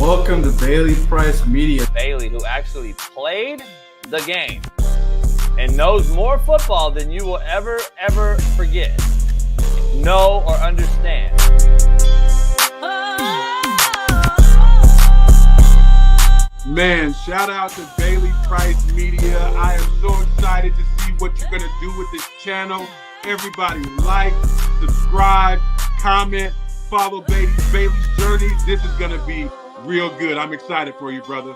Welcome to Bailey Price Media. Bailey, who actually played the game and knows more football than you will ever forget, know, or understand. Man, shout out to Bailey Price Media. I am so excited to see what you're going to do with this channel. Everybody like, subscribe, comment, follow Bailey's journey. This is going to be real good. I'm excited for you, brother.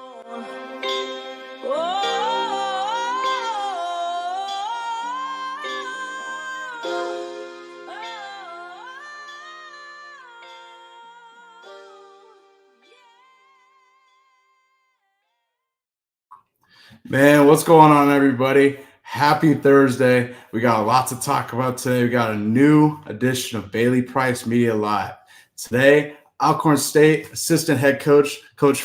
Man, what's going on, everybody? Happy Thursday. We got a lot to talk about today. We got a new edition of Bailey Price Media Live. Today, Alcorn State assistant head coach, Coach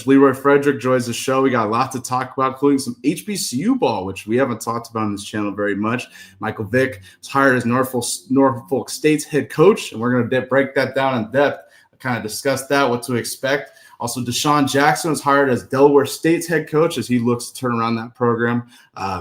Leroy Frederick joins the show. We got a lot to talk about, including some HBCU ball, which we haven't talked about on this channel very much. Michael Vick was hired as Norfolk State's head coach, and we're going to break that down in depth, kind of discuss that, what to expect. Also, DeSean Jackson was hired as Delaware State's head coach as he looks to turn around that program.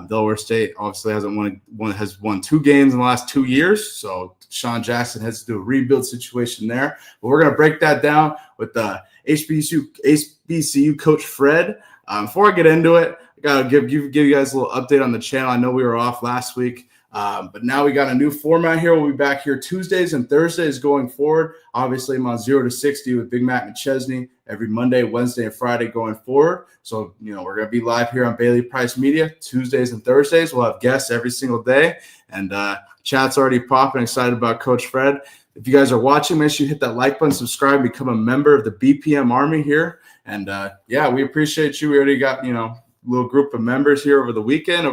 Delaware State obviously has won 2 games in the last 2 years, so DeSean Jackson has to do a rebuild situation there. But we're going to break that down with the HBCU coach Fred. Before I get into it, I got to give you guys a little update on the channel. I know we were off last week. But now we got a new format here. We'll be back here Tuesdays and Thursdays going forward. Obviously, I'm on 0 to 60 with Big Mac McChesney every Monday, Wednesday, and Friday going forward. So, we're going to be live here on Bailey Price Media Tuesdays and Thursdays. We'll have guests every single day. And chat's already popping. Excited about Coach Fred. If you guys are watching, make sure you hit that like button, subscribe, become a member of the BPM Army here. And, we appreciate you. We already got, a little group of members here over the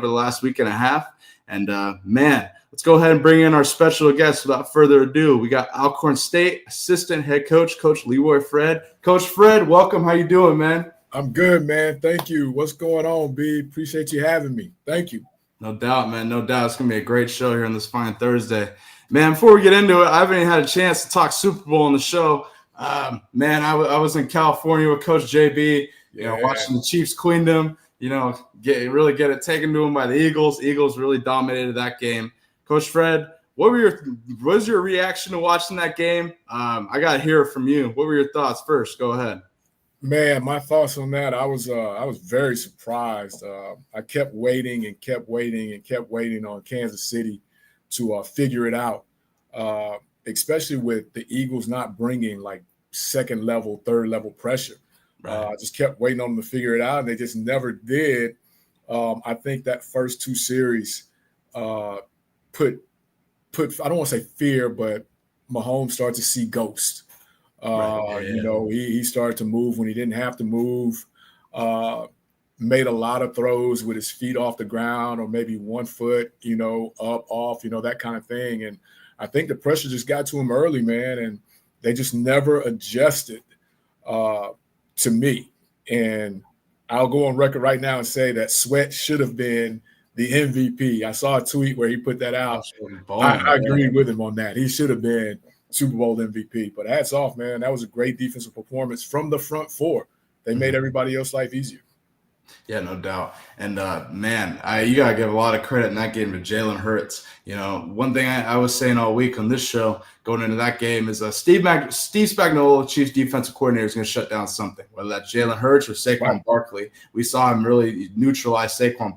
last week and a half. And, man, let's go ahead and bring in our special guest without further ado. We got Alcorn State assistant head coach, Coach Leroy Fred. Coach Fred, welcome. How you doing, man? I'm good, man. Thank you. What's going on, B? Appreciate you having me. Thank you. No doubt, man. No doubt. It's going to be a great show here on this fine Thursday. Man, before we get into it, I haven't even had a chance to talk Super Bowl on the show. Man, I was in California with Coach JB, watching the Chiefs queendom. Get it taken to them by the Eagles. Eagles really dominated that game. Coach Fred, what was your reaction to watching that game? I got to hear it from you. What were your thoughts first? Go ahead. Man, my thoughts on that, I was very surprised. I kept waiting on Kansas City to figure it out, especially with the Eagles not bringing like second level, third level pressure. I just kept waiting on them to figure it out, and they just never did. I think that first 2 series put I don't want to say fear, but Mahomes started to see ghosts. He started to move when he didn't have to move, made a lot of throws with his feet off the ground or maybe 1 foot, up, off, that kind of thing. And I think the pressure just got to him early, man, and they just never adjusted to me. And I'll go on record right now and say that Sweat should have been the MVP. I saw a tweet where he put that out. I agreed with him on that. He should have been Super Bowl MVP. But hats off, man. That was a great defensive performance from the front 4. They made everybody else's life easier. Yeah, no doubt. And, man, you got to give a lot of credit in that game to Jalen Hurts. One thing I was saying all week on this show going into that game is Steve Spagnuolo, Chiefs defensive coordinator, is going to shut down something, whether that's Jalen Hurts or Saquon Barkley. We saw him really neutralize Saquon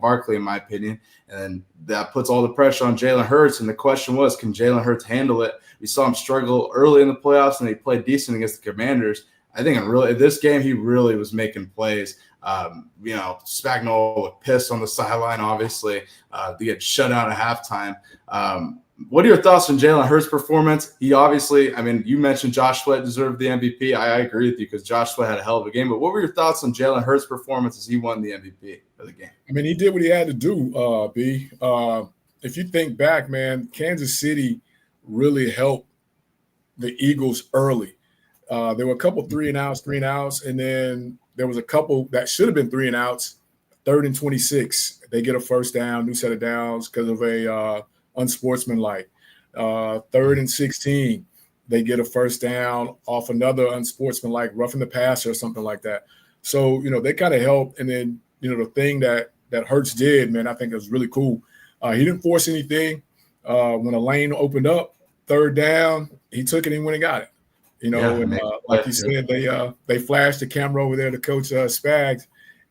Barkley, in my opinion, and that puts all the pressure on Jalen Hurts. And the question was, can Jalen Hurts handle it? We saw him struggle early in the playoffs, and he played decent against the Commanders. I think this game he really was making plays. Spagnuolo was pissed on the sideline, obviously. They get shut out at halftime. What are your thoughts on Jalen Hurts' performance? He obviously, you mentioned Josh Sweat deserved the MVP. I agree with you because Josh Sweat had a hell of a game. But what were your thoughts on Jalen Hurts' performance as he won the MVP of the game? He did what he had to do, B. If you think back, man, Kansas City really helped the Eagles early. There were a couple 3 and outs, and then there was a couple that should have been 3 and outs, 3rd and 26. They get a first down, new set of downs because of a unsportsmanlike. 3rd and 16. they get a first down off another unsportsmanlike roughing the passer or something like that. So, they kind of help. And then, the thing that Hurts did, man, I think it was really cool. He didn't force anything. When a lane opened up, third down, he took it and went and got it. Like you said, they flashed the camera over there to Coach Spags.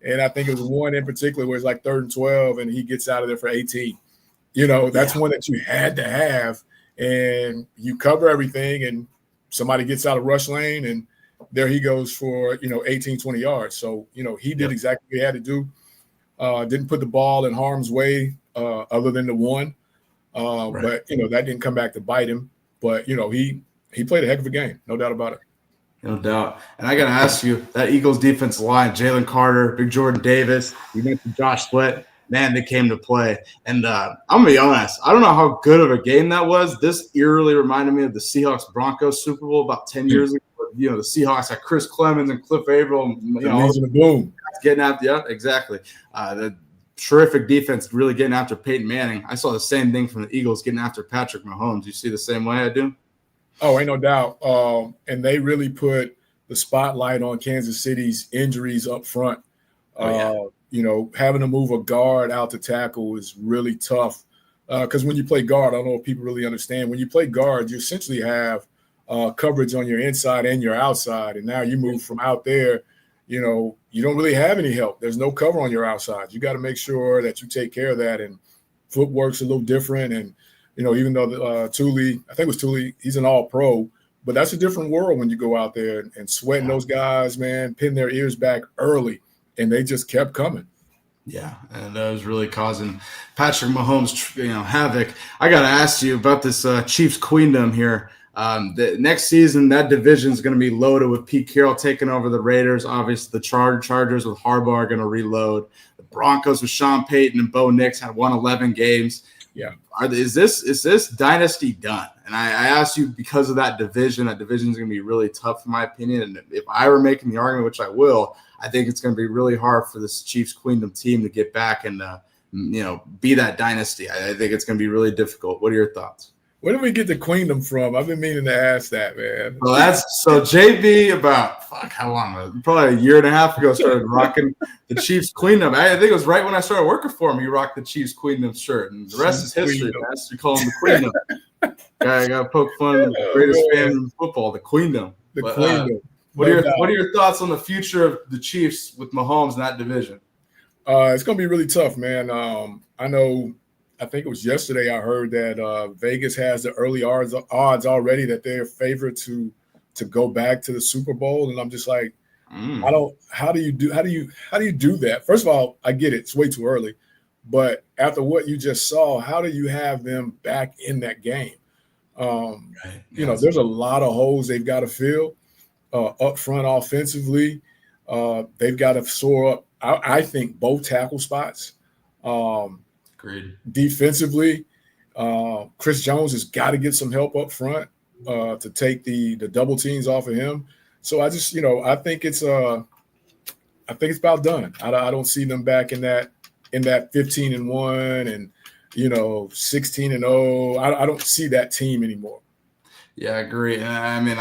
And I think it was one in particular where it's like 3rd and 12 and he gets out of there for 18. That's one that you had to have. And you cover everything and somebody gets out of rush lane and there he goes for, 18, 20 yards. So, he did exactly what he had to do. Didn't put the ball in harm's way other than the one. But, that didn't come back to bite him. But, he played a heck of a game. No doubt about it. No doubt. And I got to ask you, that Eagles defensive line, Jalen Carter, Big Jordan Davis, you mentioned Josh Sweat, man, they came to play. And I'm going to be honest, I don't know how good of a game that was. This eerily reminded me of the Seahawks-Broncos Super Bowl about 10 years ago. The Seahawks had Chris Clemens and Cliff Averill. Boom. Getting after, yeah, exactly. The terrific defense really getting after Peyton Manning. I saw the same thing from the Eagles getting after Patrick Mahomes. You see the same way I do? Oh, ain't no doubt. And they really put the spotlight on Kansas City's injuries up front. Having to move a guard out to tackle is really tough because when you play guard, I don't know if people really understand. When you play guard, you essentially have coverage on your inside and your outside. And now you move from out there, you don't really have any help. There's no cover on your outside. You got to make sure that you take care of that. And footwork's a little different. And even though Thule, I think it was Thule, he's an all-pro, but that's a different world when you go out there and sweating those guys, man, pin their ears back early, and they just kept coming. Yeah, and that was really causing Patrick Mahomes, havoc. I got to ask you about this Chiefs queendom here. The next season, that division is going to be loaded with Pete Carroll taking over the Raiders. Obviously, the Chargers with Harbaugh are going to reload. The Broncos with Sean Payton and Bo Nix had won 11 games. Yeah. Is this dynasty done? And I ask you because of that division. That division is going to be really tough, in my opinion. And if I were making the argument, which I will, I think it's going to be really hard for this Chiefs Queendom team to get back and be that dynasty. I think it's going to be really difficult. What are your thoughts? Where did we get the Queendom from? I've been meaning to ask that, man. Well, so JB about how long? Probably a year and a half ago started rocking the Chiefs Queendom. I think it was right when I started working for him. He rocked the Chiefs Queendom shirt, and the rest is history. That's we call him the Queendom. I got to poke fun of the greatest fan in football, the Queendom. Queendom. What are your thoughts on the future of the Chiefs with Mahomes in that division? It's going to be really tough, man. I think it was yesterday I heard that Vegas has the early odds already that they're favored to go back to the Super Bowl, and I'm just like, how do you do that? First of all, I get it, it's way too early, but after what you just saw, how do you have them back in that game? There's a lot of holes they've got to fill up front offensively. They've got to shore up, I think, both tackle spots. Agreed. Defensively, Chris Jones has got to get some help up front to take the double teams off of him. So I just, I think it's about done. I don't see them back in that 15-1 and 16-0. I don't see that team anymore. Yeah, I agree. I mean,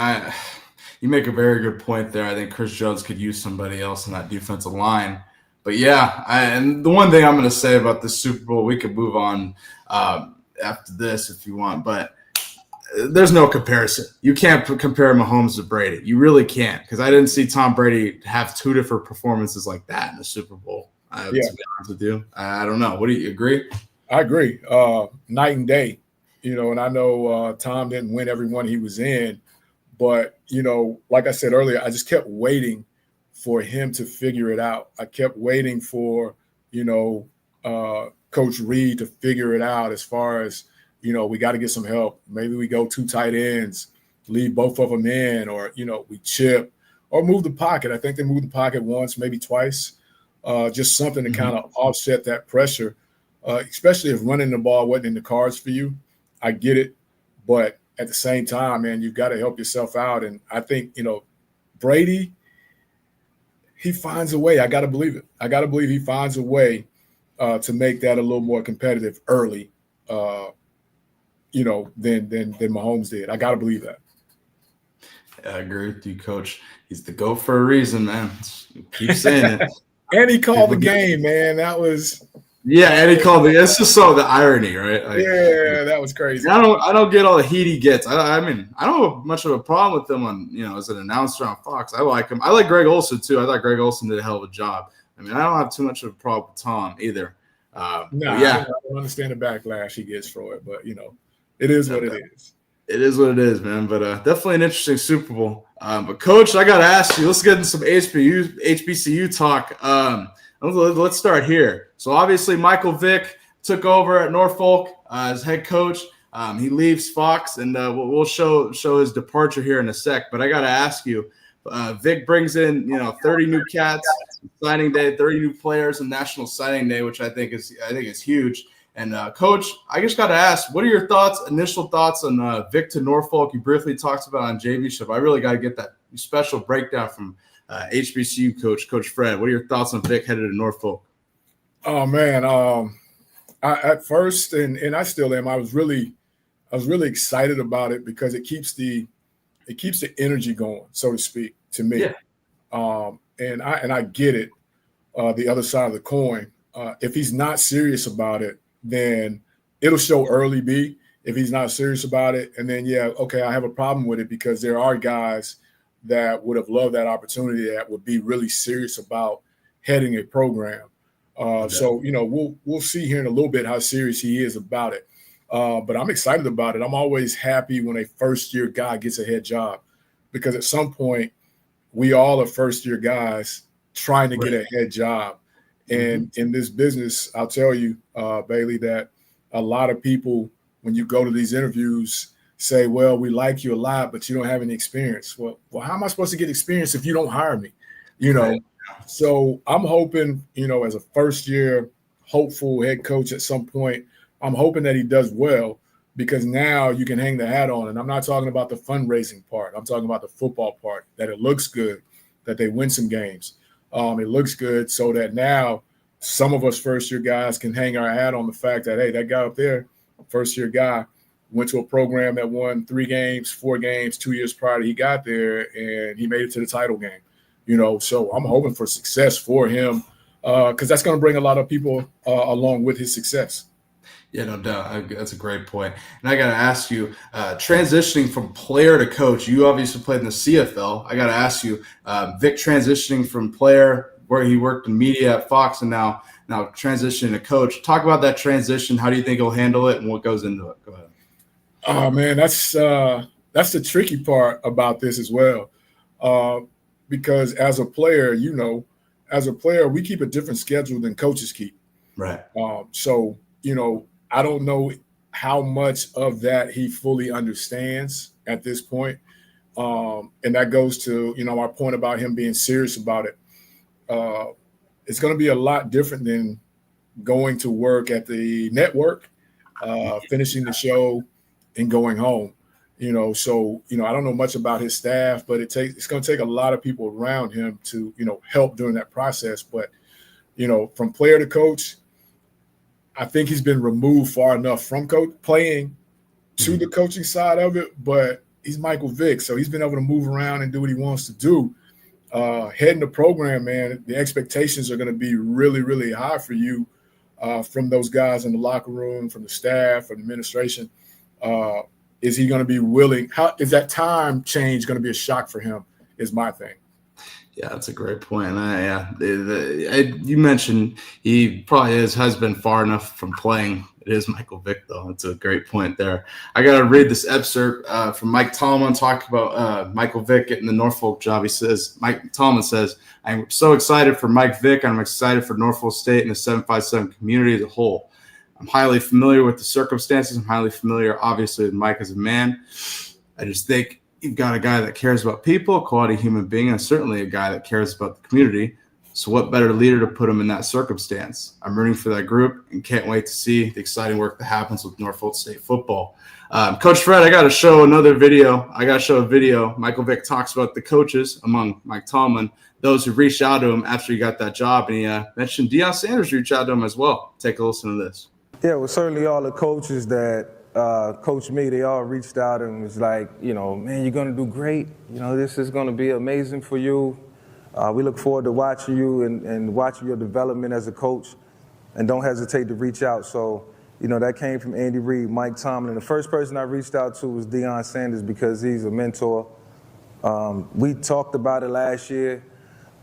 you make a very good point there. I think Chris Jones could use somebody else in that defensive line. But yeah, and the one thing I'm going to say about the Super Bowl, we could move on after this if you want, but there's no comparison. You can't compare Mahomes to Brady. You really can't, because I didn't see Tom Brady have two different performances like that in the Super Bowl. To be honest with you, I don't know. What do you agree? I agree. Night and day, and I know Tom didn't win every one he was in, but, like I said earlier, I just kept waiting for him to figure it out. I kept waiting for, Coach Reed to figure it out as far as, we got to get some help. Maybe we go 2 tight ends, leave both of them in, or, we chip or move the pocket. I think they moved the pocket once, maybe twice, just something to kind of offset that pressure, especially if running the ball wasn't in the cards for you. I get it. But at the same time, man, you've got to help yourself out. And I think, Brady – he finds a way. I got to believe it. I got to believe he finds a way to make that a little more competitive early, than Mahomes did. I got to believe that. I agree with you, Coach. He's the GOAT for a reason, man. Keep saying it. And he called the game, man. That was and he called it. It's just so the irony, right? Like, that was crazy. I don't get all the heat he gets. I mean, I don't have much of a problem with him on, as an announcer on Fox. I like him. I like Greg Olsen too. I thought Greg Olsen did a hell of a job. I mean, I don't have too much of a problem with Tom either. I don't understand the backlash he gets for it, but it is what it is. It is what it is, man. But definitely an interesting Super Bowl. But Coach, I got to ask you. Let's get into some HBCU talk. Let's start here. So obviously, Michael Vick took over at Norfolk as head coach. He leaves Fox, and we'll show his departure here in a sec. But I got to ask you, Vick brings in 30 new cats, signing day, 30 new players, and National Signing Day, which I think is huge. And Coach, I just got to ask, what are your initial thoughts on Vick to Norfolk? You briefly talked about on JV Show. I really got to get that special breakdown from HBCU Coach Fred. What are your thoughts on Vick headed to Norfolk? Oh man, at first, and I still am. I was really excited about it because it keeps the energy going, so to speak, to me. Yeah. And I get it. The other side of the coin. If he's not serious about it, then it'll show early B. If he's not serious about it, and then I have a problem with it because there are guys that would have loved that opportunity that would be really serious about heading a program. So we'll see here in a little bit how serious he is about it. But I'm excited about it. I'm always happy when a first-year guy gets a head job because at some point we all are first-year guys trying to get a head job. And in this business, I'll tell you, Bailey, that a lot of people, when you go to these interviews, say, well, we like you a lot, but you don't have any experience. Well, how am I supposed to get experience if you don't hire me? Right. So I'm hoping, as a first-year hopeful head coach at some point, I'm hoping that he does well because now you can hang the hat on. And I'm not talking about the fundraising part. I'm talking about the football part, that it looks good, that they win some games. It looks good so that now some of us first-year guys can hang our hat on the fact that, hey, that guy up there, first-year guy, went to a program that won 3 games, 4 games 2 years prior to he got there, and he made it to the title game. So I'm hoping for success for him because that's going to bring a lot of people along with his success. Yeah, no doubt. That's a great point. And I got to ask you, transitioning from player to coach, you obviously played in the CFL. I got to ask you, Vick transitioning from player, where he worked in media at Fox, and now transitioning to coach. Talk about that transition. How do you think he'll handle it and what goes into it? Go ahead. Oh, man, that's the tricky part about this as well. Because as a player, we keep a different schedule than coaches keep. Right. So, I don't know how much of that he fully understands at this point. And that goes to, our point about him being serious about it. It's going to be a lot different than going to work at the network, finishing the show and going home. So, I don't know much about his staff, but it's going to take a lot of people around him to, help during that process. But, from player to coach, I think he's been removed far enough from playing to the coaching side of it, but he's Michael Vick, so he's been able to move around and do what he wants to do. Heading the program, man, the expectations are going to be really, really high for you from those guys in the locker room, from the staff, from the administration. Is he going to be willing? How is that time change going to be a shock for him is my thing. Yeah, that's a great point. You mentioned he probably has been far enough from playing. It is Michael Vick, though. That's a great point there. I got to read this excerpt from Mike Tomlin talking about Michael Vick getting the Norfolk job. He says, Mike Tomlin says, I'm so excited for Mike Vick, and I'm excited for Norfolk State and the 757 community as a whole. I'm highly familiar with the circumstances. I'm highly familiar, obviously, with Mike as a man. I just think you've got a guy that cares about people, a quality human being, and certainly a guy that cares about the community. So what better leader to put him in that circumstance? I'm rooting for that group and can't wait to see the exciting work that happens with Norfolk State football. Coach Fred, I got to show another video. A video. Michael Vick talks about the coaches among Mike Tomlin, those who reached out to him after he got that job. And he mentioned Deion Sanders reached out to him as well. Take a listen to this. Yeah, well, certainly all the coaches that Coach Me, they all reached out and was like, man, you're going to do great. This is going to be amazing for you. We look forward to watching you and watching your development as a coach. And don't hesitate to reach out. So, that came from Andy Reid, Mike Tomlin. The first person I reached out to was Deion Sanders because he's a mentor. We talked about it last year.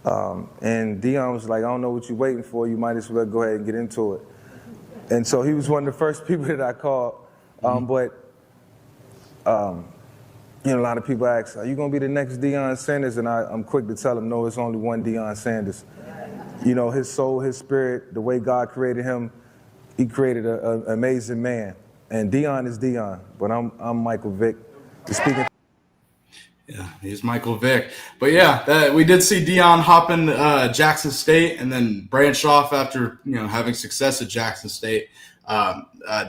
And Deion was like, I don't know what you're waiting for. You might as well go ahead and get into it. And so he was one of the first people that I called. But a lot of people ask, are you going to be the next Deion Sanders? And I'm quick to tell them, no, it's only one Deion Sanders. His soul, his spirit, the way God created him, he created an amazing man. And Deion is Deion, but I'm Michael Vick. Speaking. Yeah, he's Michael Vick. But yeah, we did see Deion hop in Jackson State and then branch off after having success at Jackson State.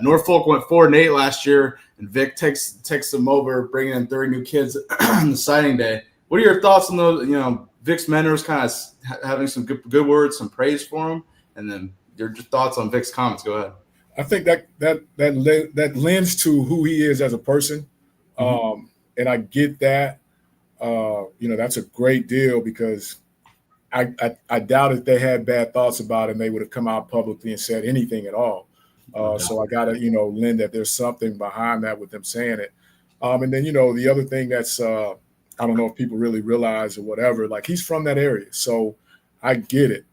Norfolk went 4-8 last year, and Vick takes them over, bringing in 30 new kids on the signing day. What are your thoughts on those? Vick's mentors kind of having some good words, some praise for him, and then your thoughts on Vick's comments. Go ahead. I think that lends to who he is as a person, and I get that. That's a great deal because I doubt if they had bad thoughts about him, they would have come out publicly and said anything at all. So I got to, lend that there's something behind that with them saying it. And then, the other thing that's, I don't know if people really realize or whatever, like he's from that area. So I get it.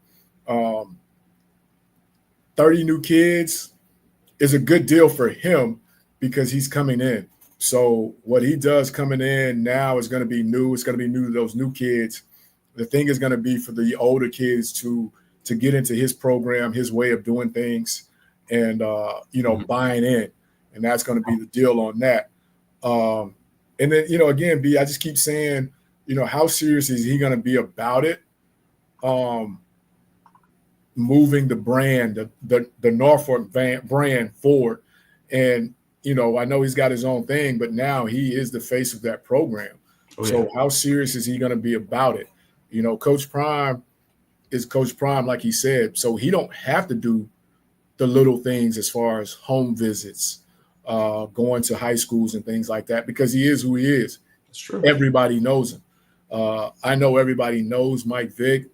30 new kids is a good deal for him because he's coming in. So what he does coming in now is going to be new. It's going to be new to those new kids. The thing is going to be for the older kids to get into his program, his way of doing things, and buying in. And that's going to be the deal on that. And then again, B, I just keep saying, how serious is he going to be about it? Moving the brand, the Norfolk brand forward, and I know he's got his own thing, but now he is the face of that program. So how serious is he going to be about it? Coach Prime is Coach Prime, like he said, so he don't have to do the little things as far as home visits, going to high schools and things like that, because he is who he is. That's true. Everybody knows him. I know everybody knows Mike Vick,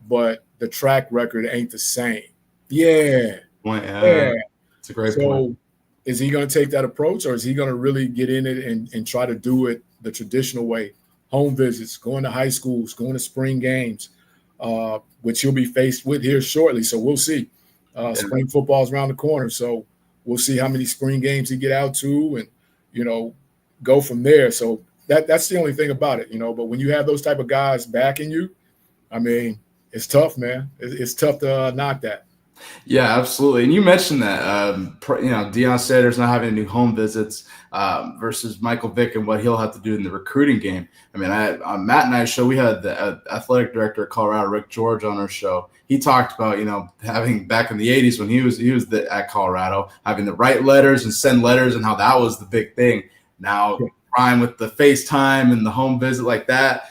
but the track record ain't the same. Yeah. It's a great point. Is he going to take that approach, or is he going to really get in it and try to do it the traditional way? Home visits, going to high schools, going to spring games, which he'll be faced with here shortly. So we'll see. Spring football is around the corner. So we'll see how many spring games he get out to and, go from there. So that's the only thing about it, But when you have those type of guys backing you, I mean, it's tough, man. It's tough to knock that. Yeah, absolutely. And you mentioned that, Deion Sanders not having any home visits versus Michael Vick and what he'll have to do in the recruiting game. I mean, on Matt and I's show, we had the athletic director of Colorado, Rick George, on our show. He talked about, having back in the 80s when he was at Colorado, having to write letters and send letters and how that was the big thing. Now, Prime with the FaceTime and the home visit like that,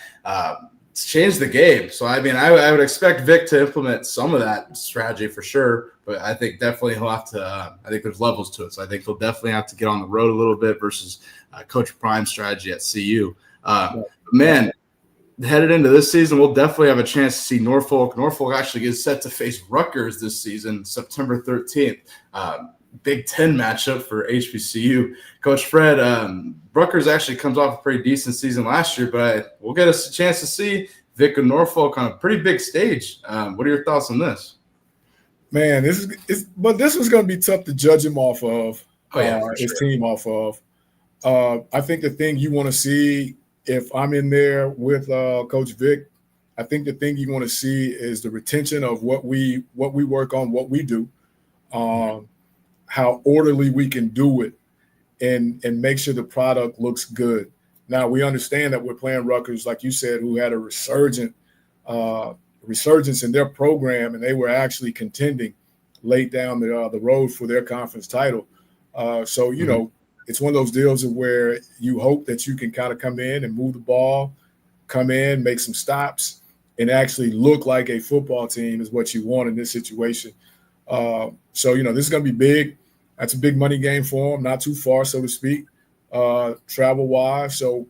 it's changed the game. So, I mean, I would expect Vick to implement some of that strategy for sure, but I think definitely he'll have to I think there's levels to it. So I think he'll definitely have to get on the road a little bit versus Coach Prime's strategy at CU. Man, headed into this season, we'll definitely have a chance to see Norfolk. Norfolk actually gets set to face Rutgers this season, September 13th. Big Ten matchup for HBCU. Coach Fred, Rutgers actually comes off a pretty decent season last year, but we'll get us a chance to see Vick and Norfolk on a pretty big stage. What are your thoughts on this? Man, this was going to be tough to judge him off of. His team off of. I think the thing you want to see, if I'm in there with Coach Vick, I think the thing you want to see is the retention of what we work on, what we do. How orderly we can do it and make sure the product looks good. Now, we understand that we're playing Rutgers, like you said, who had a resurgence in their program, and they were actually contending late down the road for their conference title. So, it's one of those deals of where you hope that you can kind of come in and move the ball, come in, make some stops, and actually look like a football team is what you want in this situation. So, this is going to be big. That's a big money game for him, not too far, so to speak, travel-wise. So,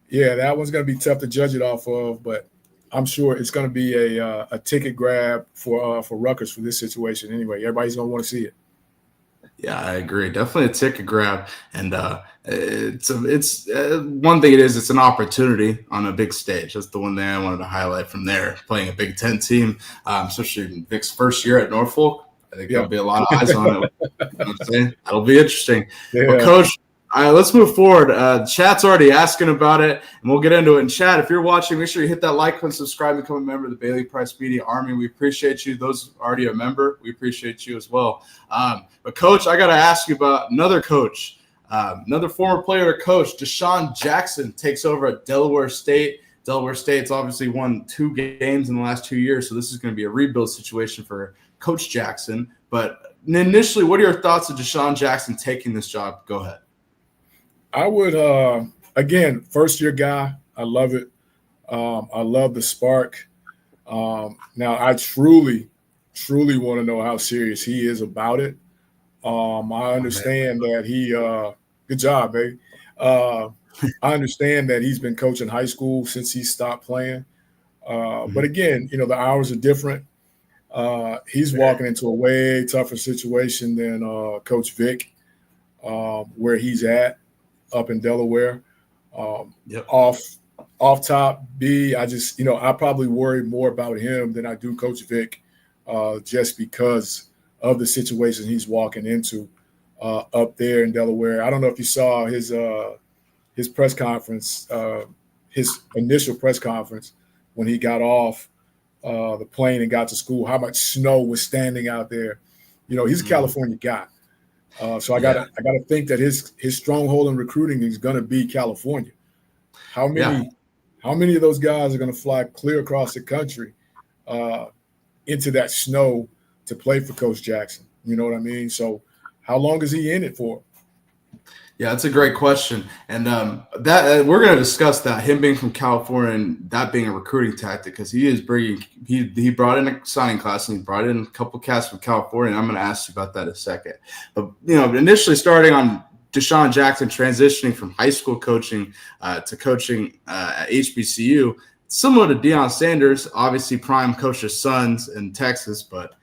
yeah, that one's going to be tough to judge it off of, but I'm sure it's going to be a ticket grab for Rutgers for this situation anyway. Everybody's going to want to see it. Yeah, I agree. Definitely a ticket grab, and it's one thing. It's an opportunity on a big stage. That's the one thing I wanted to highlight from there. Playing a Big Ten team, especially in Vick's first year at Norfolk, I think there'll be a lot of eyes on it. You know what I'm saying? That'll be interesting. Yeah. Well, Coach, let's move forward. Chat's already asking about it, and we'll get into it. And chat, if you're watching, make sure you hit that like button, subscribe, become a member of the Bailey Price Media Army. We appreciate you. Those already a member, we appreciate you as well. But Coach, I got to ask you about another coach, another former player or coach. DeSean Jackson takes over at Delaware State. Delaware State's obviously won 2 games in the last 2 years, so this is going to be a rebuild situation for Coach Jackson. But initially, what are your thoughts of DeSean Jackson taking this job? Go ahead. I would, again, first-year guy. I love it. I love the spark. Now, I truly want to know how serious he is about it. I understand that he good job, baby. I understand that he's been coaching high school since he stopped playing. But again, the hours are different. He's walking into a way tougher situation than Coach Vick, where he's at up in Delaware. Off top, I just, I probably worry more about him than I do Coach Vick, just because of the situation he's walking into up there in Delaware. I don't know if you saw his press conference, his initial press conference when he got off the plane and got to school, how much snow was standing out there. He's a California guy. So I gotta think that his stronghold in recruiting is gonna be California. How many of those guys are gonna fly clear across the country into that snow to play for Coach Jackson? You know what I mean? So how long is he in it for? Yeah, that's a great question, and that we're going to discuss that, him being from California and that being a recruiting tactic, because he brought in a signing class and he brought in a couple cats from California, and I'm going to ask you about that in a second. But initially starting on DeSean Jackson transitioning from high school coaching to coaching at HBCU, similar to Deion Sanders, obviously prime coach's sons in Texas, but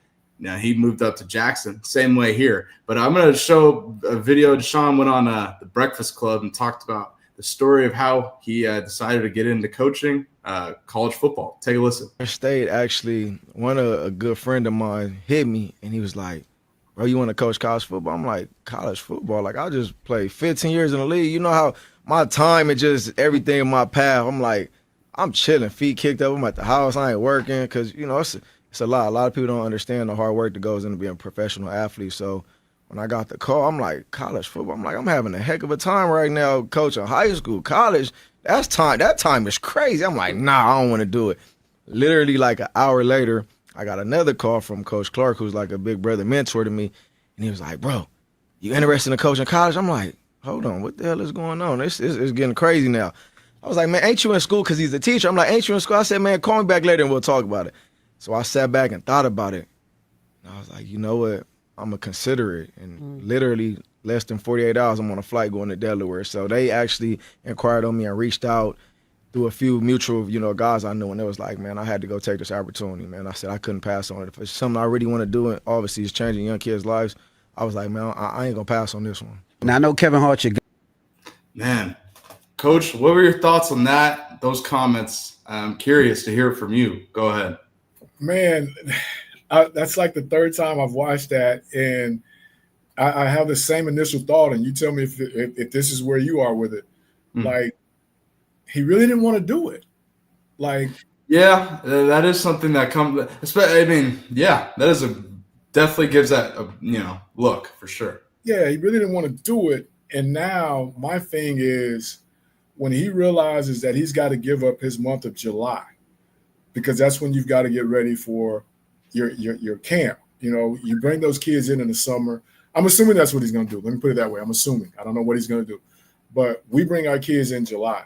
he moved up to Jackson. Same way here. But I'm going to show a video. DeSean went on the Breakfast Club and talked about the story of how he decided to get into coaching college football. Take a listen. State, actually, a good friend of mine hit me, and he was like, bro, you want to coach college football? I'm like, college football? Like, I just played 15 years in the league. You know how my time and just everything in my path, I'm like, I'm chilling, feet kicked up. I'm at the house. I ain't working because, it's a lot. A lot of people don't understand the hard work that goes into being a professional athlete. So when I got the call, I'm like, college football. I'm like, I'm having a heck of a time right now coaching high school. College, that's time. That time is crazy. I'm like, nah, I don't want to do it. Literally like an hour later, I got another call from Coach Clark, who's like a big brother mentor to me. And he was like, bro, you interested in coaching college? I'm like, hold on, what the hell is going on? It's getting crazy now. I was like, man, ain't you in school? Because he's a teacher. I'm like, ain't you in school? I said, man, call me back later and we'll talk about it. So I sat back and thought about it. And I was like, you know what? I'm going to consider it. And literally less than 48 hours, I'm on a flight going to Delaware. So they actually inquired on me and reached out through a few mutual, guys I knew. And it was like, man, I had to go take this opportunity, man. I said I couldn't pass on it. If it's something I really want to do, and obviously it's changing young kids' lives, I was like, man, I ain't going to pass on this one. Now, I know Kevin Hart, Man, Coach, what were your thoughts on those comments? I'm curious to hear from you. Go ahead. Man, that's like the third time I've watched that, and I have the same initial thought, and you tell me if this is where you are with it. Like, he really didn't want to do it. Like, yeah, that is something that comes. I mean, yeah, that is definitely gives that a look for sure. Yeah, he really didn't want to do it, and now my thing is when he realizes that he's got to give up his month of July, because that's when you've got to get ready for your camp. You bring those kids in the summer. I'm assuming that's what he's going to do. Let me put it that way. I'm assuming. I don't know what he's going to do. But we bring our kids in July,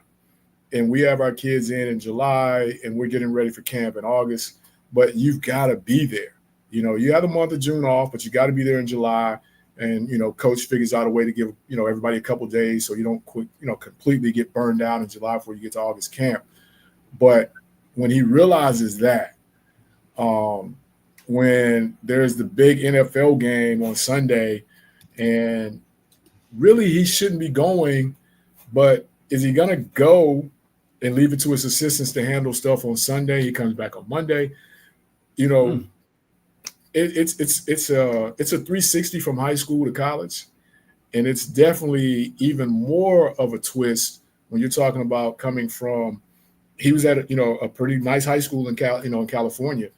and we have our kids in July, and we're getting ready for camp in August. But you've got to be there. You have the month of June off, but you got to be there in July. and coach figures out a way to give everybody a couple days so you don't completely get burned down in July before you get to August camp. But when he realizes that, when there's the big NFL game on Sunday, and really he shouldn't be going, but is he gonna go and leave it to his assistants to handle stuff on Sunday? He comes back on Monday. It's a 360 from high school to college, and it's definitely even more of a twist when you're talking about coming from. He was at a pretty nice high school in California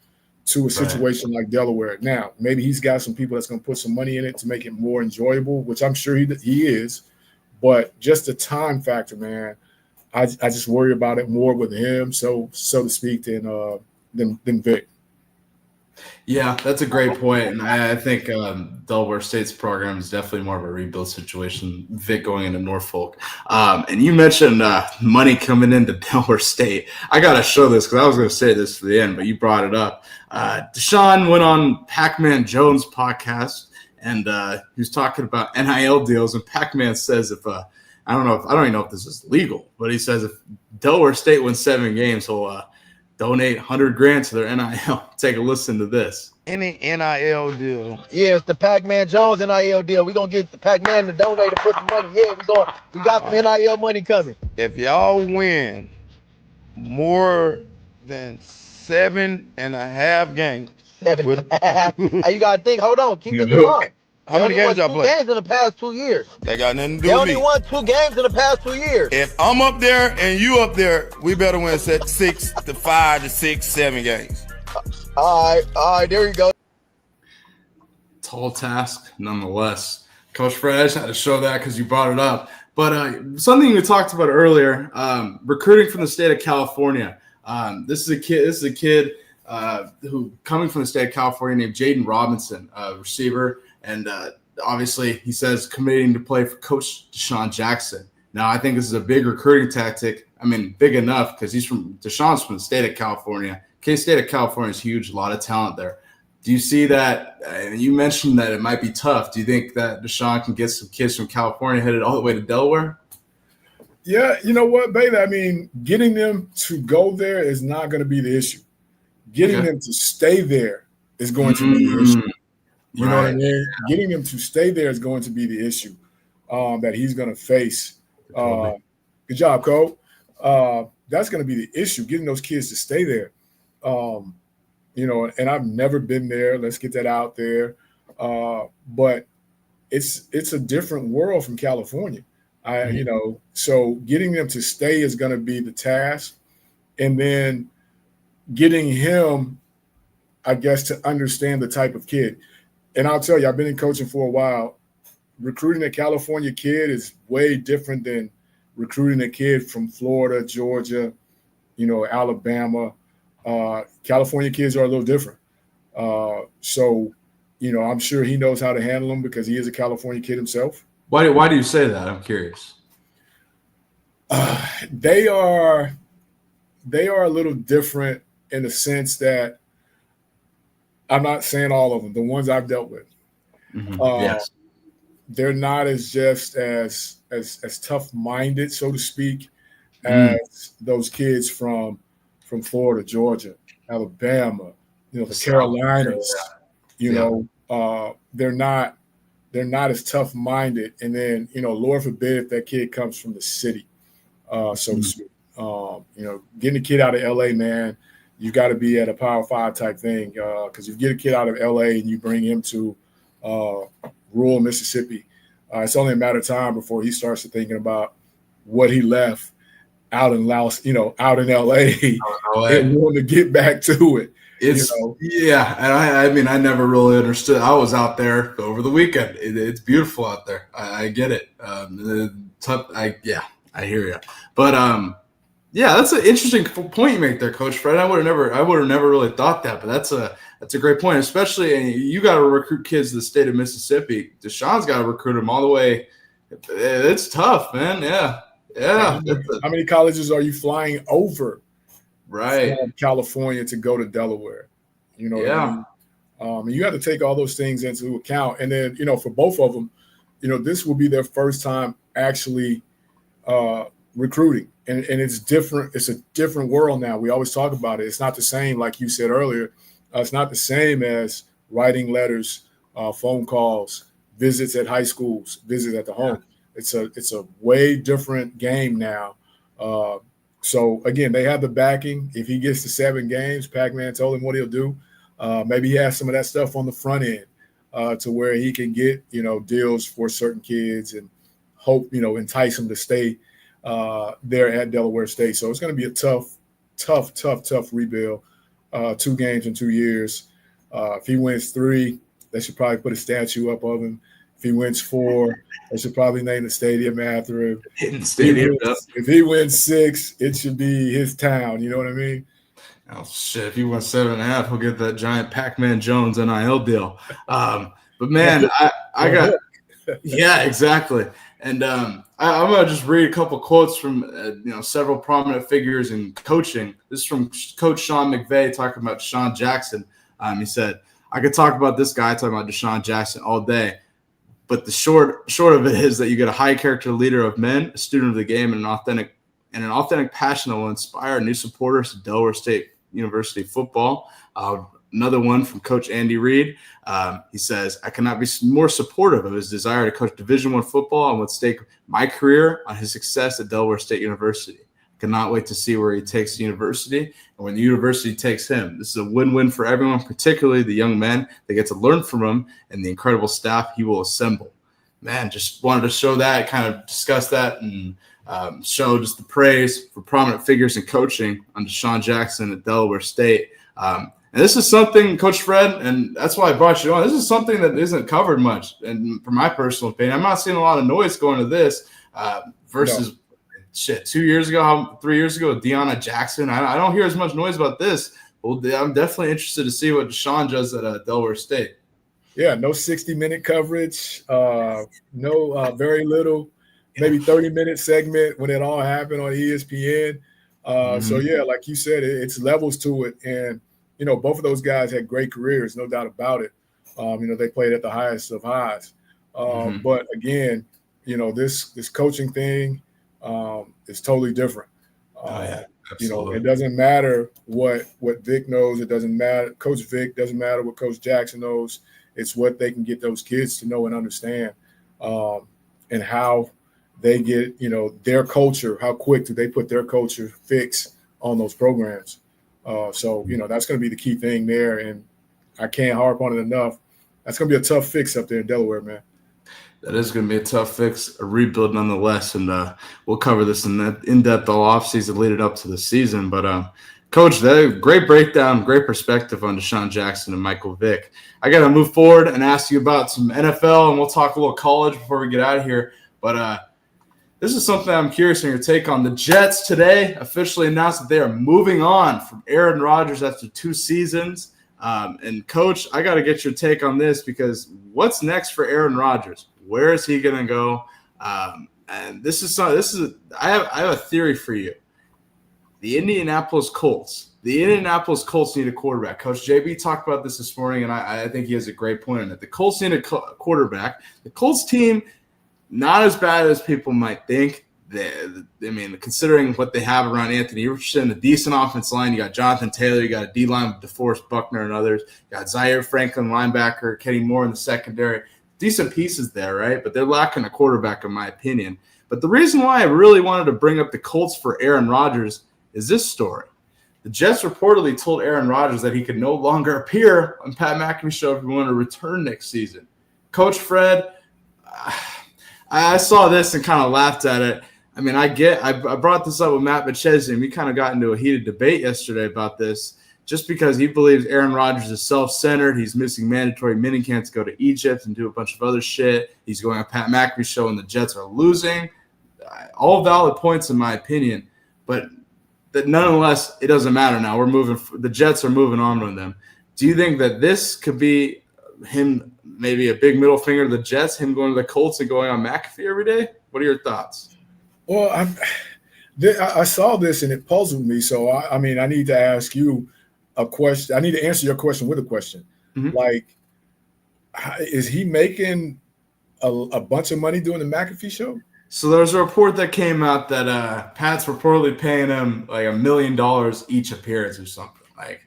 to a situation like Delaware. Now maybe he's got some people that's going to put some money in it to make it more enjoyable, which I'm sure he is. But just the time factor, man, I just worry about it more with him, so to speak, than Vick. Yeah, that's a great point. And I think Delaware State's program is definitely more of a rebuild situation, Vick going into Norfolk. And you mentioned money coming into Delaware State. I got to show this because I was going to say this for the end, but you brought it up. DeSean went on Pac-Man Jones' podcast, and he was talking about NIL deals. And Pac-Man says I don't even know if this is legal, but he says if Delaware State wins 7 games, he'll donate $100,000 to their NIL. Take a listen to this. Any NIL deal. Yeah, it's the Pac-Man Jones NIL deal. We're going to get the Pac-Man to donate and put the money. Yeah, we got some NIL money coming. If y'all win more than 7.5 games. 7.5. You got to think, hold on, keep it in mind. How many games y'all play? 2 games in the past 2 years. They got nothing to do They with me. only won 2 games in the past 2 years. If I'm up there and you up there, we better win 6 to 5 to 6, 7 games. All right, there you go. Tall task, nonetheless. Coach Fred, I just had to show that because you brought it up. But something you talked about earlier, recruiting from the state of California. This is a kid who coming from the state of California named Jaden Robinson, receiver. And obviously, he says committing to play for Coach DeSean Jackson. Now, I think this is a big recruiting tactic. I mean, big enough because DeSean's from the state of California. State of California is huge, a lot of talent there. Do you see that? And you mentioned that it might be tough. Do you think that DeSean can get some kids from California headed all the way to Delaware? Yeah, you know what, baby? I mean, getting them to go there is not going to be the issue. Getting them to stay there is going to be the issue. You know what I mean? Getting them to stay there is going to be the issue that he's going to face. Good job, Cole. That's going to be the issue, getting those kids to stay there. And I've never been there. Let's get that out there. But it's a different world from California. So getting them to stay is going to be the task. And then getting him, I guess, to understand the type of kid. And I'll tell you, I've been in coaching for a while. Recruiting a California kid is way different than recruiting a kid from Florida, Georgia, Alabama. California kids are a little different. So I'm sure he knows how to handle them because he is a California kid himself. Why do you say that? I'm curious. They are a little different in the sense that I'm not saying all of them, the ones I've dealt with. Yes. They're not as tough-minded, so to speak, as those kids from Florida, Georgia, Alabama, the Carolinas. They're not as tough-minded. And then, Lord forbid if that kid comes from the city, so to speak. Getting a kid out of LA, man, you got to be at a Power 5 type thing. Because if you get a kid out of LA and you bring him to rural Mississippi, it's only a matter of time before he starts to thinking about what he left out in out in LA and wanting to get back to it. Yeah. And I mean, I never really understood. I was out there over the weekend. It's beautiful out there. I get it. I hear you. But that's an interesting point you make there, Coach Fred. I would have never really thought that, but that's a great point. Especially, you got to recruit kids to the state of Mississippi. DeSean's got to recruit them all the way. It's tough, man. Yeah. How many colleges are you flying over? Right. From California to go to Delaware. What I mean? And you have to take all those things into account. And then, for both of them, this will be their first time actually recruiting. And it's different. It's a different world now. We always talk about it. It's not the same, like you said earlier. It's not the same as writing letters, phone calls, visits at high schools, visits at the home. It's a way different game now. So, again, they have the backing. If he gets to 7 games, Pac-Man told him what he'll do. Maybe he has some of that stuff on the front end to where he can get, deals for certain kids and hope, entice them to stay there at Delaware State. So it's going to be a tough rebuild. 2 games in 2 years. If he wins 3, they should probably put a statue up of him. If he wins 4, they should probably name the stadium after him. If he wins 6, it should be his town. You know what I mean? Oh, shit. If he wins 7.5, he'll get that giant Pac-Man Jones NIL deal. But, man, I got – yeah, exactly. And I'm going to just read a couple quotes from, several prominent figures in coaching. This is from Coach Sean McVay talking about DeSean Jackson. He said, I could talk about this guy talking about DeSean Jackson all day, but the short of it is that you get a high-character leader of men, a student of the game, and an authentic passion that will inspire new supporters to Delaware State University football. Another one from Coach Andy Reid. He says, I cannot be more supportive of his desire to coach Division I football and would stake my career on his success at Delaware State University. I cannot wait to see where he takes the university and when the university takes him. This is a win-win for everyone, particularly the young men that get to learn from him and the incredible staff he will assemble. Man, just wanted to show that, kind of discuss that, and show just the praise for prominent figures in coaching on DeSean Jackson at Delaware State. And this is something, Coach Fred, and that's why I brought you on. This is something that isn't covered much. And from my personal opinion, I'm not seeing a lot of noise going to this versus 2 years ago, 3 years ago, Deanna Jackson. I don't hear as much noise about this. Well, I'm definitely interested to see what DeSean does at Delaware State. Yeah, no 60-minute coverage, no very little, maybe 30-minute segment when it all happened on ESPN. So, yeah, like you said, it's levels to it. And, both of those guys had great careers, no doubt about it. They played at the highest of highs. But, again, this coaching thing is totally different. It doesn't matter what Vick knows. It doesn't matter. Coach Vick doesn't matter what Coach Jackson knows. It's what they can get those kids to know and understand and how they get, their culture, how quick do they put their culture fix on those programs. So, that's going to be the key thing there. And I can't harp on it enough. That's going to be a tough fix up there in Delaware, man. That is going to be a tough fix, a rebuild nonetheless. And we'll cover this in depth all offseason leading up to the season. But, Coach, great breakdown, great perspective on DeSean Jackson and Michael Vick. I got to move forward and ask you about some NFL, and we'll talk a little college before we get out of here. But this is something I'm curious on your take on. The Jets today officially announced that they are moving on from Aaron Rodgers after 2 seasons. And, Coach, I got to get your take on this because what's next for Aaron Rodgers? Where is he going to go? And I have a theory for you. The Indianapolis Colts need a quarterback. Coach JB talked about this morning, and I think he has a great point on it. The Colts need a quarterback. The Colts team, not as bad as people might think. Considering what they have around Anthony Richardson, a decent offense line. You got Jonathan Taylor. You got a D-line with DeForest Buckner and others. You got Zaire Franklin, linebacker, Kenny Moore in the secondary. Decent pieces there, right? But they're lacking a quarterback, in my opinion. But the reason why I really wanted to bring up the Colts for Aaron Rodgers is this story. The Jets reportedly told Aaron Rodgers that he could no longer appear on Pat McAfee's show if he wanted to return next season. Coach Fred, I saw this and kind of laughed at it. I brought this up with Matt Bachesi, and we kind of got into a heated debate yesterday about this just because he believes Aaron Rodgers is self-centered. He's missing mandatory minicamp to go to Egypt and do a bunch of other shit. He's going on Pat McAfee's show, and the Jets are losing. All valid points, in my opinion. But nonetheless, it doesn't matter now. The Jets are moving on with them. Do you think that this could be him, maybe a big middle finger to the Jets, him going to the Colts and going on McAfee every day? What are your thoughts? Well, I saw this and it puzzled me. So, I need to ask you a question. I need to answer your question with a question. Like, is he making a bunch of money doing the McAfee show? So there's a report that came out that Pat's reportedly paying him like $1 million each appearance or something. Like,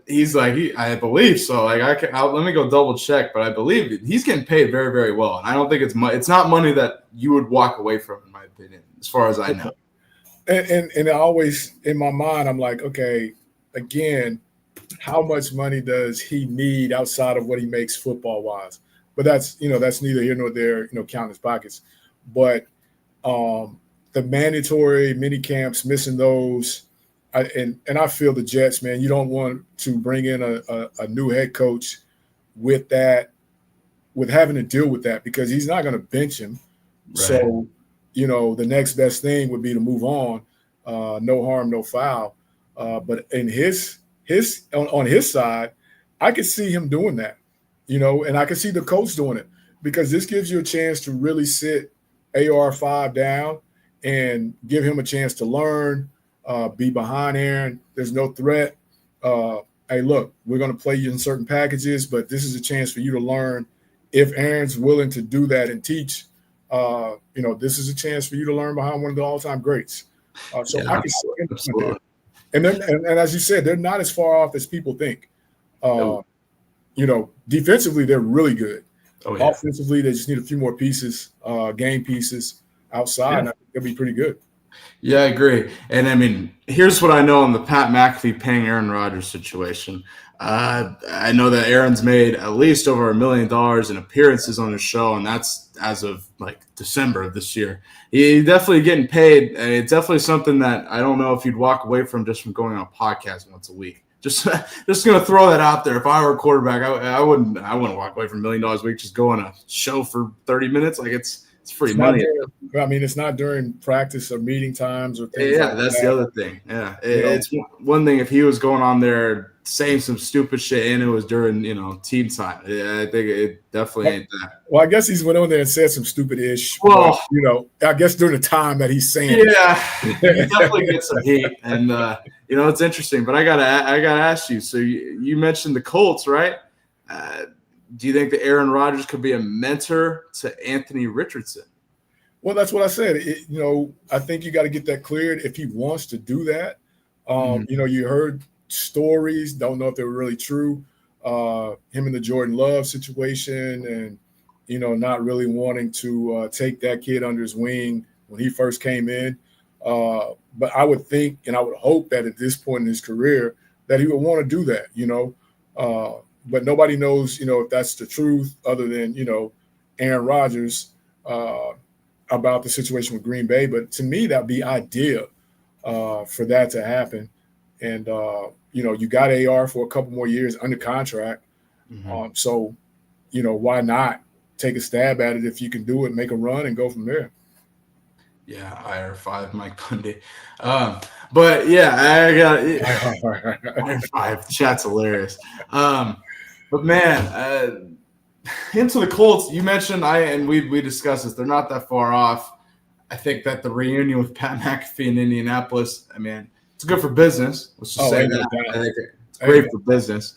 he's like, I believe so. Like, let me go double check, but I believe he's getting paid very, very well. And I don't think it's not money that you would walk away from, in my opinion, as far as I know. And I always, in my mind, I'm like, okay, again, how much money does he need outside of what he makes football wise? But that's neither here nor there, counting his pockets. But the mandatory mini camps, missing those, and I feel the Jets, man, you don't want to bring in a new head coach with having to deal with that, because he's not going to bench him. Right. So, the next best thing would be to move on. No harm, no foul. But in on his side, I could see him doing that, and I could see the coach doing it, because this gives you a chance to really sit AR5 down and give him a chance to learn, be behind Aaron. There's no threat. Hey, look, we're going to play you in certain packages, but this is a chance for you to learn. If Aaron's willing to do that and teach, this is a chance for you to learn behind one of the all-time greats. I can see him doing that. And as you said, they're not as far off as people think. Defensively, they're really good. Oh, yeah. Offensively, they just need a few more pieces, game pieces outside. Yeah. And I think they'll be pretty good. Yeah, I agree. And I mean, here's what I know on the Pat McAfee paying Aaron Rodgers situation. I know that Aaron's made at least over $1 million in appearances on his show, and that's as of like December of this year. He's definitely getting paid, and it's definitely something that I don't know if you'd walk away from just from going on a podcast once a week. Just gonna throw that out there. If I were a quarterback, I wouldn't walk away from $1 million a week. Just go on a show for 30 minutes. Like it's free money. It's not during practice or meeting times or things. Yeah, like that's that. the other thing. Yeah, it's one thing if he was going on there saying some stupid shit and it was during team time. Yeah, I think it definitely ain't that. Well, I guess he's went on there and said some stupid-ish. Well, I guess during the time that he's saying. Yeah, he definitely gets some heat, and it's interesting. But I gotta ask you. So you mentioned the Colts, right? Do you think that Aaron Rodgers could be a mentor to Anthony Richardson? Well, that's what I said. I think you got to get that cleared if he wants to do that. You heard stories, don't know if they were really true. Him and the Jordan Love situation, and not really wanting to take that kid under his wing when he first came in. But I would think, and I would hope that at this point in his career that he would want to do that. But nobody knows, if that's the truth other than, Aaron Rodgers about the situation with Green Bay. But to me, that'd be ideal for that to happen. And, you got AR for a couple more years under contract. Mm-hmm. So, why not take a stab at it if you can do it, make a run and go from there. Yeah, IR5, Mike Bundy. But yeah, I got IR5. Chat's hilarious. But man, into the Colts, you mentioned we discussed this. They're not that far off. I think that the reunion with Pat McAfee in Indianapolis, I mean, it's good for business. Let's just say that. I think it's great for business.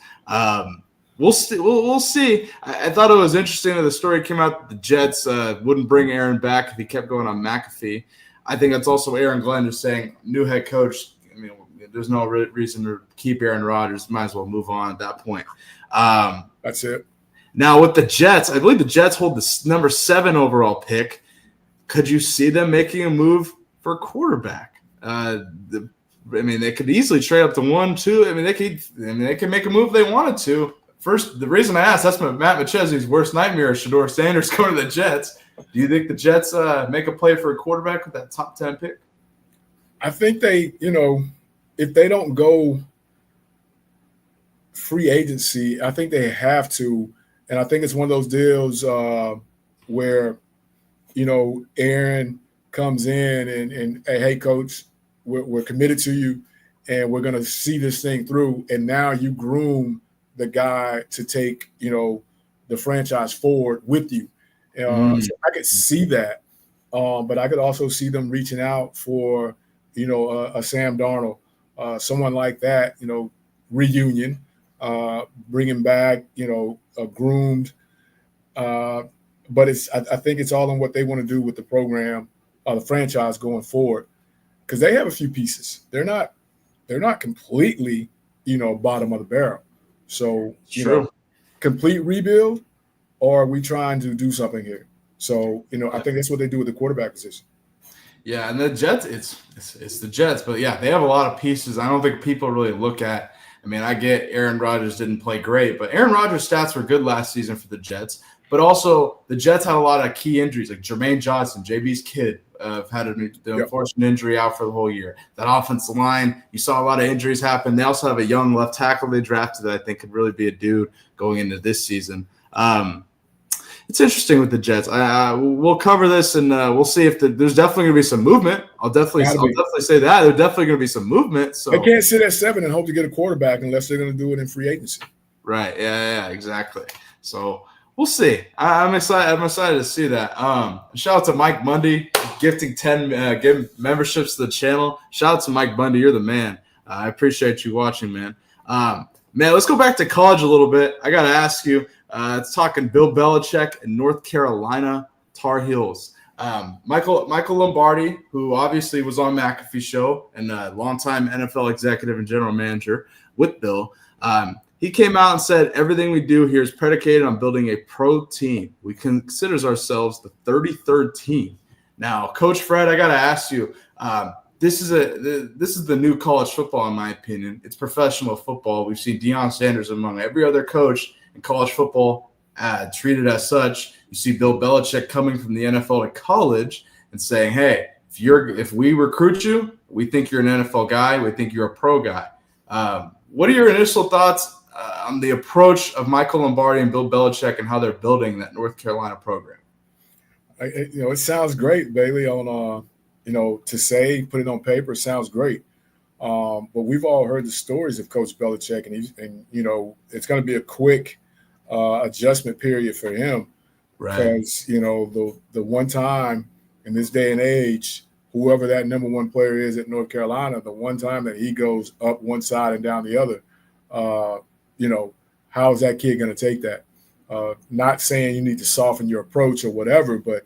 We'll see. We'll see. I thought it was interesting that the story came out that the Jets wouldn't bring Aaron back if he kept going on McAfee. I think that's also Aaron Glenn just saying, new head coach. I mean, there's no reason to keep Aaron Rodgers. Might as well move on at that point. That's it. Now with the Jets, I believe the Jets hold the number 7 overall pick. Could you see them making a move for a quarterback? They could easily trade up to 1, 2. They could make a move if they wanted to. First, the reason I asked, that's Matt McChesney's worst nightmare is Shedeur Sanders going to the Jets. Do you think the Jets make a play for a quarterback with that top 10 pick? I think they, if they don't go free agency, I think they have to. And I think it's one of those deals where, Aaron comes in and hey, coach, we're committed to you and we're going to see this thing through. And now you groom the guy to take, the franchise forward with you. So I could see that. But I could also see them reaching out for, a Sam Darnold, someone like that, reunion. bringing back, groomed. But I think it's all in what they want to do with the program, the franchise going forward, because they have a few pieces. They're not completely, bottom of the barrel. So, complete rebuild, or are we trying to do something here? So, I think that's what they do with the quarterback position. Yeah, and the Jets, it's the Jets, but yeah, they have a lot of pieces. I don't think people really look at. I mean, I get Aaron Rodgers didn't play great, but Aaron Rodgers' stats were good last season for the Jets. But also, the Jets had a lot of key injuries, like Jermaine Johnson, JB's kid, had an unfortunate injury out for the whole year. That offensive line, you saw a lot of injuries happen. They also have a young left tackle they drafted that I think could really be a dude going into this season. It's interesting with the Jets. We'll cover this, and we'll see if there's definitely going to be some movement. I'll definitely say that. There's definitely going to be some movement. So they can't sit at 7 and hope to get a quarterback unless they're going to do it in free agency. Right. Yeah, exactly. So we'll see. I'm excited. I'm excited to see that. Shout out to Mike Mundy, gifting 10 memberships to the channel. Shout out to Mike Mundy. You're the man. I appreciate you watching, man. Man, let's go back to college a little bit. I got to ask you. It's talking Bill Belichick and North Carolina Tar Heels. Michael Lombardi, who obviously was on McAfee's show and a longtime NFL executive and general manager with Bill, he came out and said, everything we do here is predicated on building a pro team. We consider ourselves the 33rd team. Now, Coach Fred, I got to ask you, this is the new college football, in my opinion. It's professional football. We've seen Deion Sanders among every other coach in college football treated as such. You see Bill Belichick coming from the NFL to college and saying, hey, if we recruit you, we think you're an NFL guy. We think you're a pro guy. What are your initial thoughts on the approach of Michael Lombardi and Bill Belichick and how they're building that North Carolina program? It sounds great, Bailey, on, to say, put it on paper, sounds great. But we've all heard the stories of Coach Belichick, and it's going to be a quick adjustment period for him, right? Because the one time in this day and age, whoever that number one player is at North Carolina, the one time that he goes up one side and down the other, how is that kid going to take that? Not saying you need to soften your approach or whatever, but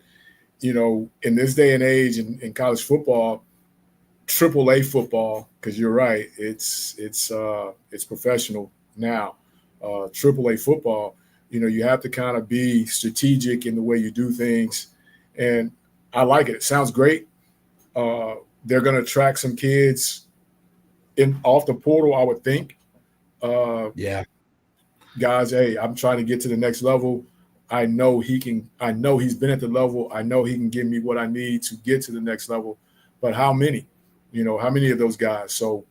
in this day and age in college football. AAA football, because you're right, it's professional now. AAA football, you have to kind of be strategic in the way you do things, and I like it. It sounds great. They're going to attract some kids off the portal, I would think. Guys, hey, I'm trying to get to the next level. I know he can. I know he's been at the level. I know he can give me what I need to get to the next level. But how many? How many of those guys? So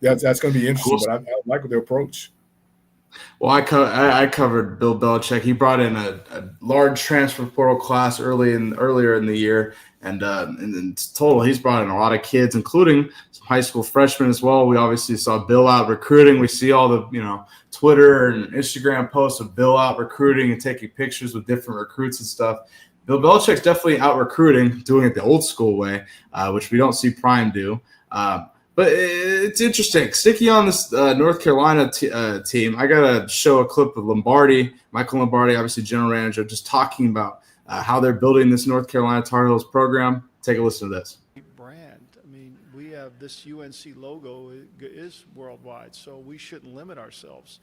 that's going to be interesting, but I like their approach. Well, I covered Bill Belichick. He brought in a large transfer portal class earlier in the year, and in total, he's brought in a lot of kids, including some high school freshmen as well. We obviously saw Bill out recruiting. We see all the Twitter and Instagram posts of Bill out recruiting and taking pictures with different recruits and stuff. Bill Belichick's definitely out recruiting, doing it the old school way, which we don't see Prime do. But it's interesting. Sticking on this North Carolina team, I got to show a clip of Lombardi, Michael Lombardi, obviously general manager, just talking about how they're building this North Carolina Tar Heels program. Take a listen to this. Brand. I mean, we have this UNC logo is worldwide, so we shouldn't limit ourselves.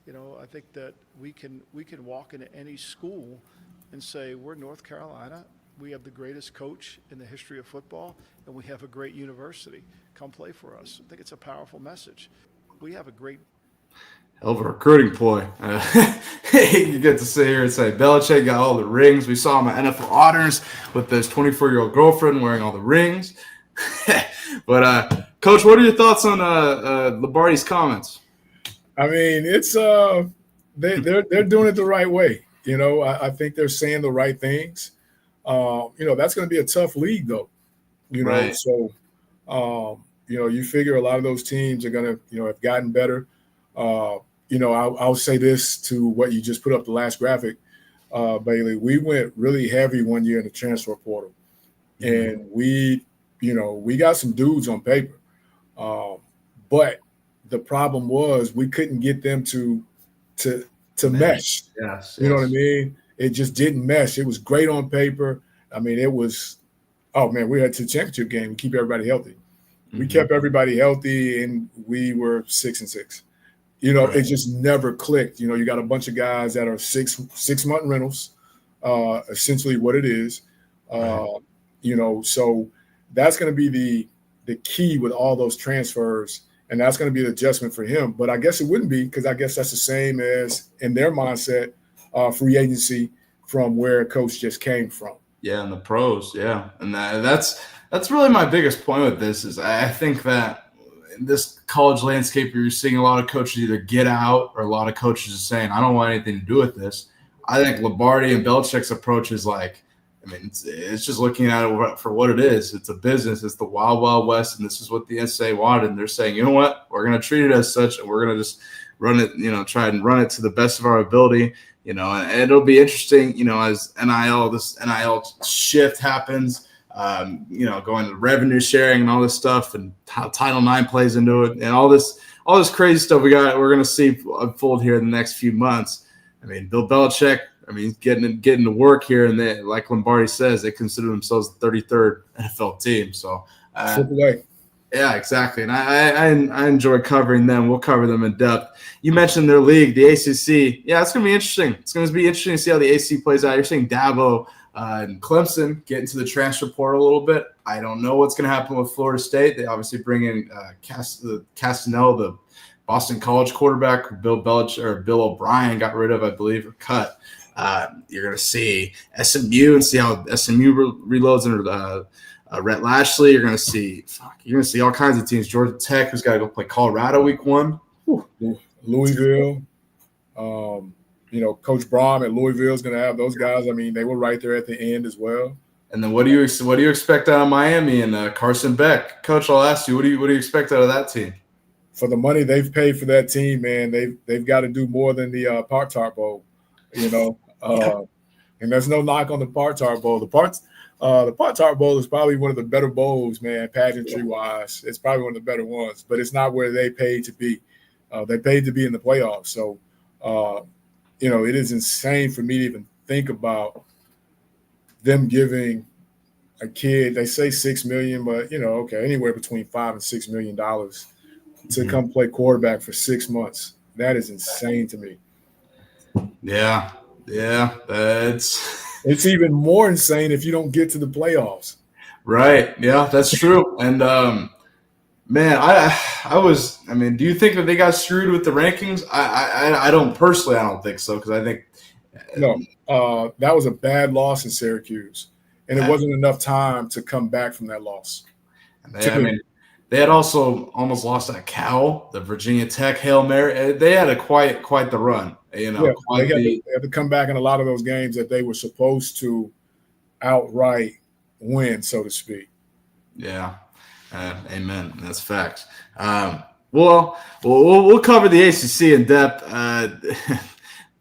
I think that we can walk into any school and say, we're North Carolina. We have the greatest coach in the history of football, and we have a great university. Come play for us. I think it's a powerful message. We have a great hell of a recruiting ploy. You get to sit here and say Belichick got all the rings. We saw him at NFL Honors with his 24-year-old girlfriend wearing all the rings. But Coach, what are your thoughts on Lombardi's comments? I mean, it's they're doing it the right way. I think they're saying the right things. That's going to be a tough league, though. Right. So, you figure a lot of those teams are going to, have gotten better. I'll say this to what you just put up the last graphic, Bailey. We went really heavy one year in the transfer portal, and we got some dudes on paper, but the problem was we couldn't get them to mesh. Yes. You know what I mean? It just didn't mesh. It was great on paper. I mean, it was, oh man, we had to the championship game. We keep everybody healthy. We kept everybody healthy, and we were 6-6. You know, it just never clicked. You know, you got a bunch of guys that are 6-month rentals, essentially what it is. You know, so that's going to be the key with all those transfers, and that's going to be the adjustment for him. But I guess it wouldn't be, because I guess that's the same as in their mindset, free agency from where a coach just came from. Yeah, and the pros, yeah. And that's really my biggest point with this is I think that in this college landscape, you're seeing a lot of coaches either get out, or a lot of coaches are saying, I don't want anything to do with this. I think Lombardi and Belichick's approach is like, I mean, it's just looking at it for what it is. It's a business. It's the wild, wild west, and this is what the NCAA wanted. And they're saying, you know what? We're going to treat it as such, and we're going to just run it, you know, try and run it to the best of our ability, you know, and it'll be interesting, you know, as this NIL shift happens, you know, going to revenue sharing and all this stuff, and how Title IX plays into it, and all this crazy stuff we're going to see unfold here in the next few months. I mean, Bill Belichick, getting to work here, and they, like Lombardi says, they consider themselves the 33rd NFL team. So, yeah, exactly. And I enjoy covering them. We'll cover them in depth. You mentioned their league, the ACC. Yeah, it's going to be interesting. It's going to be interesting to see how the ACC plays out. You're seeing Dabo and Clemson get into the transfer portal a little bit. I don't know what's going to happen with Florida State. They obviously bring in Castanel, the Boston College quarterback, Bill O'Brien got rid of, I believe, or cut. You're going to see SMU and see how SMU reloads under Rhett Lashley. You're going to see all kinds of teams. Georgia Tech, who's got to go play Colorado week 1. Louisville. You know, Coach Braun at Louisville is going to have those guys. I mean, they were right there at the end as well. And then what do you expect out of Miami and Carson Beck? Coach, I'll ask you, what do you expect out of that team? For the money they've paid for that team, man, they've got to do more than the Pop-Tart Bowl, you know. And there's no knock on the Pop-Tart Bowl. The Pop-Tart Bowl is probably one of the better bowls, man, pageantry-wise. It's probably one of the better ones, but it's not where they paid to be. They paid to be in the playoffs. So, you know, it is insane for me to even think about them giving a kid, they say $6 million, but, you know, okay, anywhere between $5 and $6 million to come play quarterback for 6 months. That is insane to me. Yeah, it's even more insane if you don't get to the playoffs. Right. Yeah, that's true. And man, do you think that they got screwed with the rankings? I don't think so, because I think that was a bad loss in Syracuse, and it wasn't enough time to come back from that loss. They had also almost lost at Cal, the Virginia Tech Hail Mary. They had quite the run. You know, they had to come back in a lot of those games that they were supposed to outright win, so to speak. Yeah, amen. That's facts. Well, we'll cover the ACC in depth.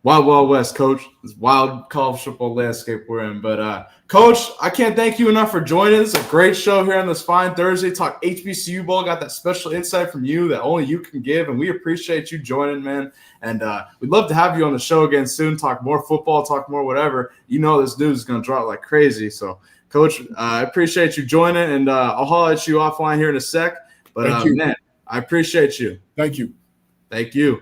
Wild West, Coach. This wild college football landscape we're in. But, Coach, I can't thank you enough for joining us. A great show here on this fine Thursday. Talk HBCU ball. Got that special insight from you that only you can give, and we appreciate you joining, man. And we'd love to have you on the show again soon. Talk more football, talk more whatever. You know this news is going to drop like crazy. So, Coach, I appreciate you joining, and I'll holler at you offline here in a sec. But, man, I appreciate you. Thank you. Thank you.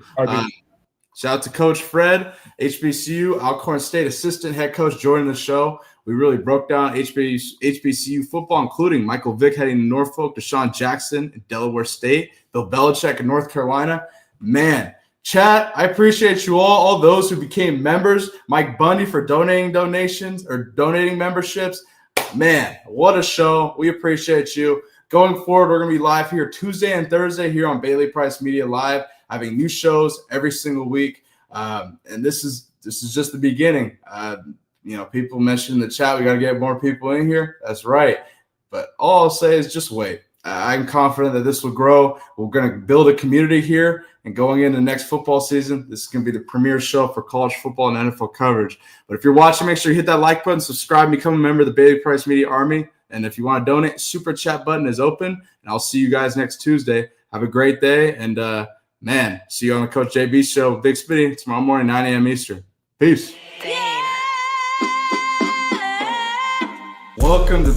Shout out to Coach Fred, HBCU, Alcorn State assistant head coach, joining the show. We really broke down HBCU football, including Michael Vick heading to Norfolk, DeSean Jackson at Delaware State, Bill Belichick in North Carolina. Man, chat, I appreciate you all those who became members. Mike Bundy for donating memberships. Man, what a show. We appreciate you. Going forward, we're going to be live here Tuesday and Thursday here on Bailey Price Media Live, having new shows every single week. And this is just the beginning. You know, people mentioned in the chat, we got to get more people in here. That's right. But all I'll say is just wait. I'm confident that this will grow. We're going to build a community here. And going into next football season, this is going to be the premier show for college football and NFL coverage. But if you're watching, make sure you hit that like button, subscribe, become a member of the Bailey Price Media Army. And if you want to donate, super chat button is open. And I'll see you guys next Tuesday. Have a great day. And, man, see you on the Coach JB Show, Big Spitty, tomorrow morning, 9 a.m. Eastern. Peace. Welcome to